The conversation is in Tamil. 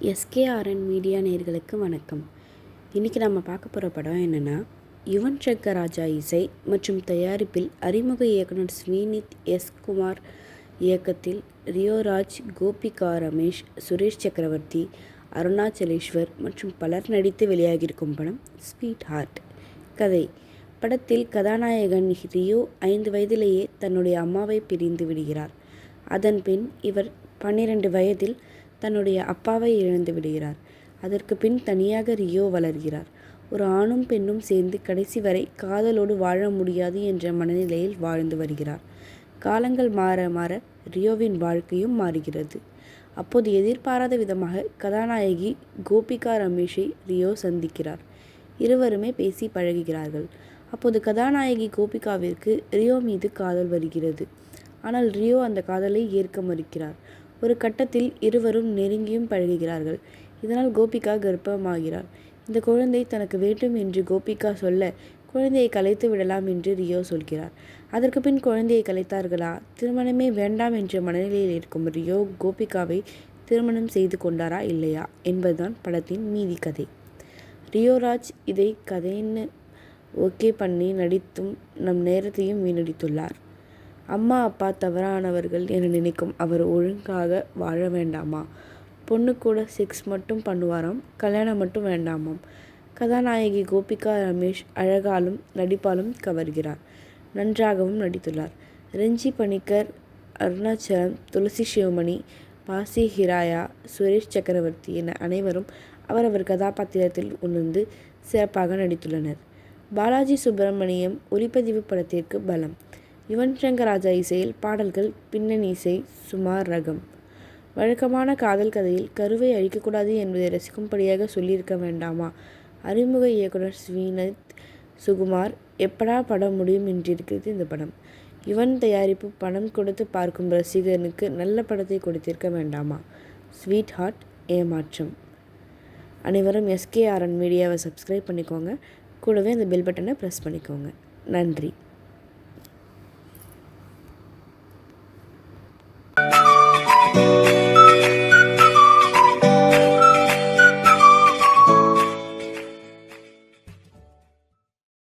எஸ்கேஆர்என் மீடியா நேயர்களுக்கு வணக்கம். இன்றைக்கி நம்ம பார்க்க போகிற படம் என்னென்னா, யுவன் சங்கர் ராஜா இசை மற்றும் தயாரிப்பில் அறிமுக இயக்குனர் ஸ்ரீநித் எஸ். குமார் இயக்கத்தில் ரியோராஜ், கோபிகா ரமேஷ், சுரேஷ் சக்கரவர்த்தி, அருணாச்சலேஸ்வர் மற்றும் பலர் நடித்து வெளியாகியிருக்கும் படம் ஸ்வீட் ஹார்ட். கதை: படத்தில் கதாநாயகன் ரியோ 5 வயதிலேயே தன்னுடைய அம்மாவை பிரிந்து விடுகிறார். அதன் பின் இவர் 12 வயதில் தன்னுடைய அப்பாவை இழந்து விடுகிறார். அதற்கு பின் தனியாக ரியோ வளர்கிறார். ஒரு ஆணும் பெண்ணும் சேர்ந்து கடைசி வரை காதலோடு வாழ முடியாது என்ற மனநிலையில் வாழ்ந்து வருகிறார். காலங்கள் மாற மாற ரியோவின் வாழ்க்கையும் மாறுகிறது. அப்போது எதிர்பாராத விதமாக கதாநாயகி கோபிகா ரமேஷை ரியோ சந்திக்கிறார். இருவருமே பேசி பழகுகிறார்கள். அப்போது கதாநாயகி கோபிகாவிற்கு ரியோ மீது காதல் வருகிறது. ஆனால் ரியோ அந்த காதலை ஏற்க மறுக்கிறார். ஒரு கட்டத்தில் இருவரும் நெருங்கியும் பழகுகிறார்கள். இதனால் கோபிகா கர்ப்பமாகிறார். இந்த குழந்தை தனக்கு வேண்டும் என்று கோபிகா சொல்ல, குழந்தையை கலைத்து விடலாம் என்று ரியோ சொல்கிறார். அதற்கு பின் குழந்தையை கலைத்தார்களா, திருமணமே வேண்டாம் என்ற மனநிலையில் இருக்கும் ரியோ கோபிகாவை திருமணம் செய்து கொண்டாரா இல்லையா என்பதுதான் படத்தின் மீதி கதை. ரியோராஜ் இதை கதைன்னு ஓகே பண்ணி நடித்தும் நம் நேரத்தையும் வீணடித்துள்ளார். அம்மா அப்பா தவறானவர்கள் என நினைக்கும் அவர் ஒழுங்காக வாழ வேண்டாமா? பொண்ணு கூட செக்ஸ் மட்டும் பண்ணுவாராம், கல்யாணம் மட்டும் வேண்டாமாம். கதாநாயகி கோபிகா ரமேஷ் அழகாலும் நடிப்பாலும் கவர்கிறார். நன்றாகவும் நடித்துள்ளார். ரெஞ்சி பணிக்கர், அருணாச்சலம், துளசி சிவமணி, பாசி ஹிராயா, சுரேஷ் சக்கரவர்த்தி என அனைவரும் அவரவர் கதாபாத்திரத்தில் உணர்ந்து சிறப்பாக நடித்துள்ளனர். பாலாஜி சுப்பிரமணியம் ஒளிப்பதிவு படத்திற்கு பலம். யுவன் சங்கர் ராஜா இசையில் பாடல்கள், பின்னணி இசை சுமார் ரகம். வழக்கமான காதல் கதையில் கருவை அழிக்கக்கூடாது என்பதை ரசிக்கும்படியாக சொல்லியிருக்க வேண்டாமா? அறிமுக இயக்குனர் ஸ்ரீநித் சுகுமார். எப்படா படம் முடியும் என்றிருக்கிறது இந்த படம். யுவன் தயாரிப்பு பணம் கொடுத்து பார்க்கும் ரசிகனுக்கு நல்ல படத்தை கொடுத்திருக்க வேண்டாமா? ஸ்வீட் ஹார்ட் ஏமாற்றம். அனைவரும் எஸ்கேஆர்என் மீடியாவை சப்ஸ்கிரைப் பண்ணிக்கோங்க. கூடவே அந்த பெல் பட்டனை ப்ரெஸ் பண்ணிக்கோங்க. நன்றி.